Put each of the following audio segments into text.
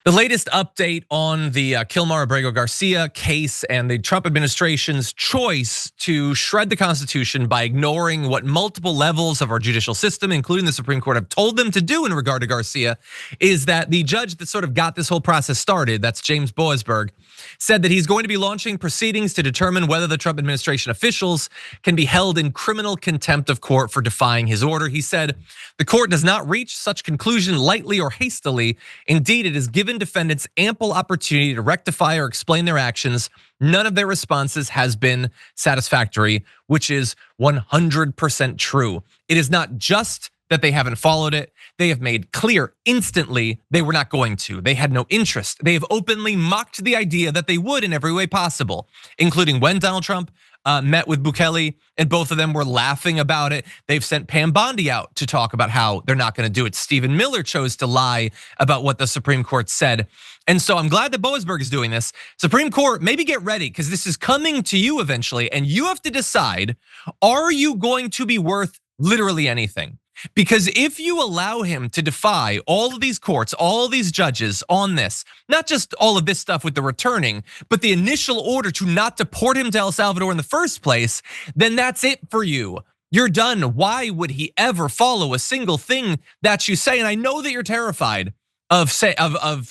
The latest update on the Kilmar Abrego Garcia case and the Trump administration's choice to shred the Constitution by ignoring what multiple levels of our judicial system, including the Supreme Court, have told them to do in regard to Garcia, is that the judge that sort of got this whole process started, that's James Boasberg, said that he's going to be launching proceedings to determine whether the Trump administration officials can be held in criminal contempt of court for defying his order. He said, the court does not reach such conclusion lightly or hastily. Indeed, it has given defendants ample opportunity to rectify or explain their actions. None of their responses has been satisfactory, which is 100% true. It is not just that they haven't followed it. They have made clear instantly they were not going to. They had no interest. They have openly mocked the idea that they would in every way possible, including when Donald Trump met with Bukele, and both of them were laughing about it. They've sent Pam Bondi out to talk about how they're not gonna do it. Stephen Miller chose to lie about what the Supreme Court said. And so I'm glad that Boasberg is doing this. Supreme Court, maybe get ready, because this is coming to you eventually, and you have to decide, are you going to be worth literally anything? Because if you allow him to defy all of these courts, all of these judges on this, not just all of this stuff with the returning, but the initial order to not deport him to El Salvador in the first place, then that's it for you. You're done. Why would he ever follow a single thing that you say? And I know that you're terrified of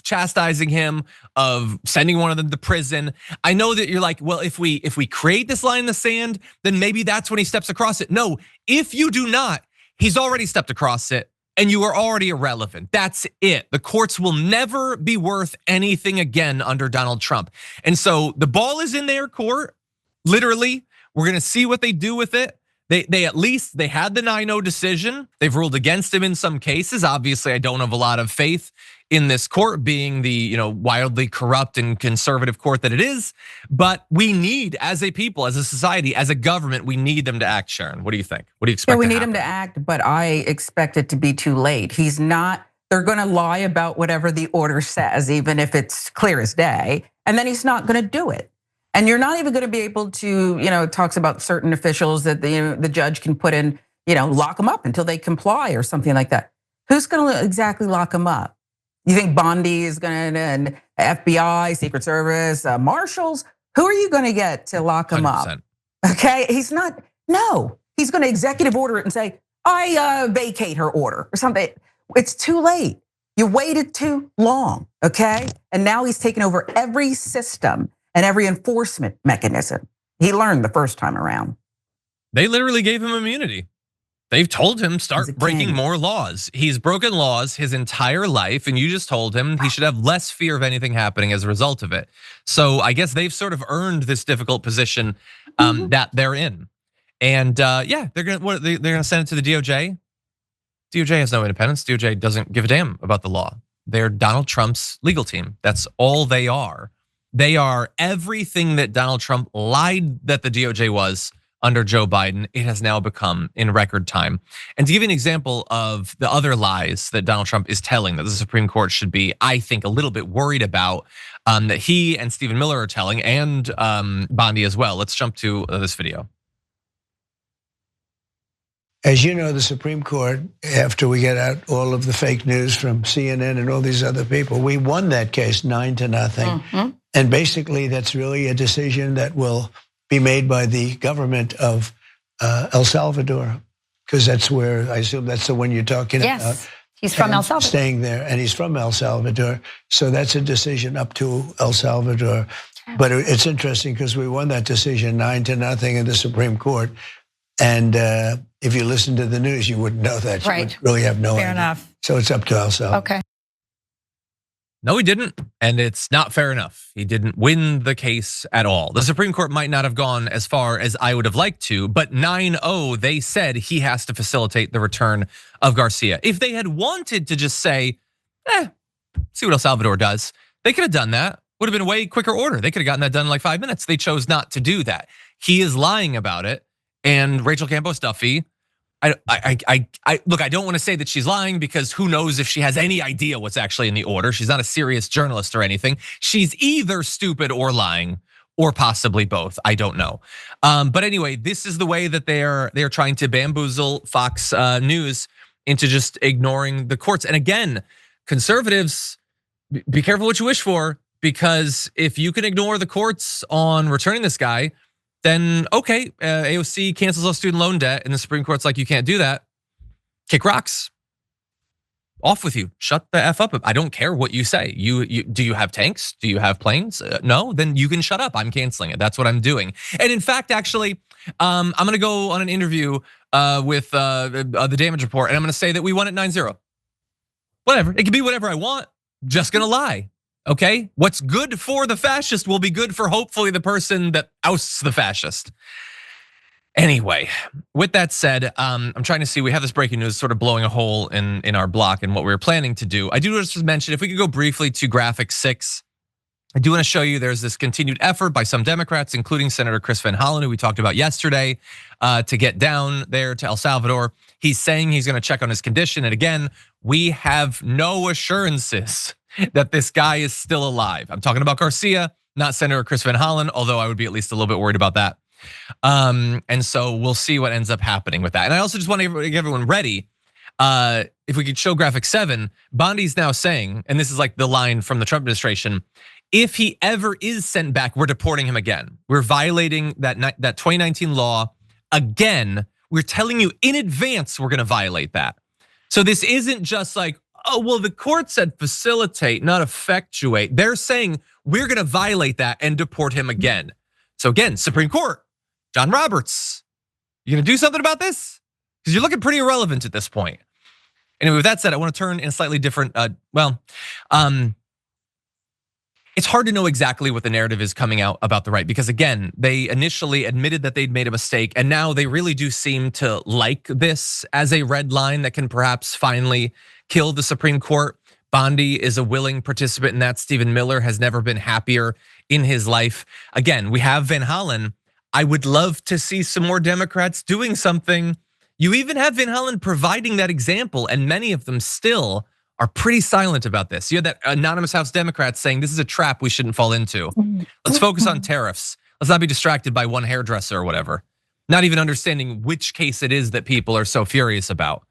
chastising him, of sending one of them to prison. I know that you're like, well, if we create this line in the sand, then maybe that's when he steps across it. No, if you do not, he's already stepped across it and you are already irrelevant. That's it. The courts will never be worth anything again under Donald Trump. And so the ball is in their court, literally. We're gonna see what they do with it. They at least, they had the 9-0 decision. They've ruled against him in some cases. Obviously, I don't have a lot of faith in this court being the wildly corrupt and conservative court that it is. But we need, as a people, as a society, as a government, we need them to act, Sharon. What do you think? What do you expect? Yeah, we need him to act, but I expect it to be too late. He's not, they're gonna lie about whatever the order says, even if it's clear as day, and then he's not gonna do it. And you're not even gonna be able to, it talks about certain officials that the judge can put in, lock them up until they comply or something like that. Who's gonna exactly lock them up? You think Bondi is gonna, and FBI, Secret Service, marshals? Who are you gonna get to lock him 100%. up? Okay, he's not, no. He's gonna executive order it and say, I vacate her order or something. It's too late. You waited too long, okay? And now he's taken over every system and every enforcement mechanism. He learned the first time around. They literally gave him immunity. They've told him start breaking more laws. He's broken laws his entire life, and you just told him he should have less fear of anything happening as a result of it. So I guess they've sort of earned this difficult position that they're in. And yeah, they're gonna send it to the DOJ. DOJ has no independence. DOJ doesn't give a damn about the law. They're Donald Trump's legal team. That's all they are. They are everything that Donald Trump lied that the DOJ was under Joe Biden. It has now become in record time. And to give you an example of the other lies that Donald Trump is telling that the Supreme Court should be, I think, a little bit worried about, that he and Stephen Miller are telling, and Bondi as well. Let's jump to this video. As you know, the Supreme Court, after we get out all of the fake news from CNN and all these other people, we won that case 9-0. And basically, that's really a decision that will be made by the government of El Salvador, because that's where, I assume that's the one you're talking about. Yes, he's from El Salvador. Staying there, and he's from El Salvador. So that's a decision up to El Salvador. But it's interesting because we won that decision 9-0 in the Supreme Court. And if you listen to the news, you wouldn't know that. Right. You would really have no idea. Fair enough. So it's up to El Salvador. Okay. No, he didn't, and it's not fair enough. He didn't win the case at all. The Supreme Court might not have gone as far as I would have liked to, but 9-0, they said he has to facilitate the return of Garcia. If they had wanted to just say, see what El Salvador does, they could have done that. Would have been a way quicker order. They could have gotten that done in like 5 minutes. They chose not to do that. He is lying about it. And Rachel Campos Duffy, look, I don't want to say that she's lying because who knows if she has any idea what's actually in the order. She's not a serious journalist or anything. She's either stupid or lying, or possibly both. I don't know. But anyway, this is the way that they're trying to bamboozle Fox News into just ignoring the courts. And again, conservatives, be careful what you wish for, because if you can ignore the courts on returning this guy, then okay, AOC cancels all student loan debt and the Supreme Court's like, you can't do that. Kick rocks. Off with you. Shut the F up. I don't care what you say. Do you have tanks? Do you have planes? No, then you can shut up. I'm canceling it. That's what I'm doing. And in fact, actually, I'm gonna go on an interview with the damage report, and I'm gonna say that we won at 9-0. Whatever, it can be whatever I want. Just gonna lie, okay? What's good for the fascist will be good for hopefully the person that ousts the fascist. Anyway, with that said, I'm trying to see, we have this breaking news sort of blowing a hole in our block and what we were planning to do. I do just mention, if we could go briefly to graphic 6, I do want to show you there's this continued effort by some Democrats, including Senator Chris Van Hollen, who we talked about yesterday, to get down there to El Salvador. He's saying he's gonna check on his condition. And again, we have no assurances that this guy is still alive. I'm talking about Garcia, not Senator Chris Van Hollen, although I would be at least a little bit worried about that. And so we'll see what ends up happening with that. And I also just want to get everyone ready. If we could show graphic 7, Bondi's now saying, and this is like the line from the Trump administration, if he ever is sent back, we're deporting him again. We're violating that 2019 law again. We're telling you in advance we're gonna violate that. So this isn't just like, oh, well, the court said facilitate, not effectuate. They're saying we're gonna violate that and deport him again. So again, Supreme Court, John Roberts, you gonna do something about this? Because you're looking pretty irrelevant at this point. Anyway, with that said, I want to turn in a slightly different, it's hard to know exactly what the narrative is coming out about the right, because again, they initially admitted that they'd made a mistake, and now they really do seem to like this as a red line that can perhaps finally kill the Supreme Court. Bondi is a willing participant in that. Stephen Miller has never been happier in his life. Again, we have Van Hollen. I would love to see some more Democrats doing something. You even have Van Hollen providing that example, and many of them still are pretty silent about this. You had that anonymous House Democrat saying this is a trap we shouldn't fall into. Let's focus on tariffs. Let's not be distracted by one hairdresser or whatever. Not even understanding which case it is that people are so furious about.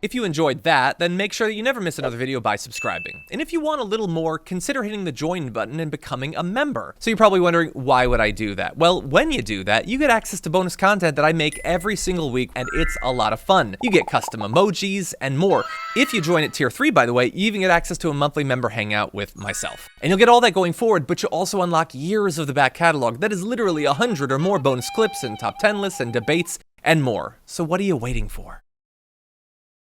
If you enjoyed that, then make sure that you never miss another video by subscribing. And if you want a little more, consider hitting the join button and becoming a member. So you're probably wondering, why would I do that? Well, when you do that, you get access to bonus content that I make every single week, and it's a lot of fun. You get custom emojis and more. If you join at tier 3, by the way, you even get access to a monthly member hangout with myself. And you'll get all that going forward, but you'll also unlock years of the back catalog that is literally 100 or more bonus clips and top 10 lists and debates and more. So what are you waiting for?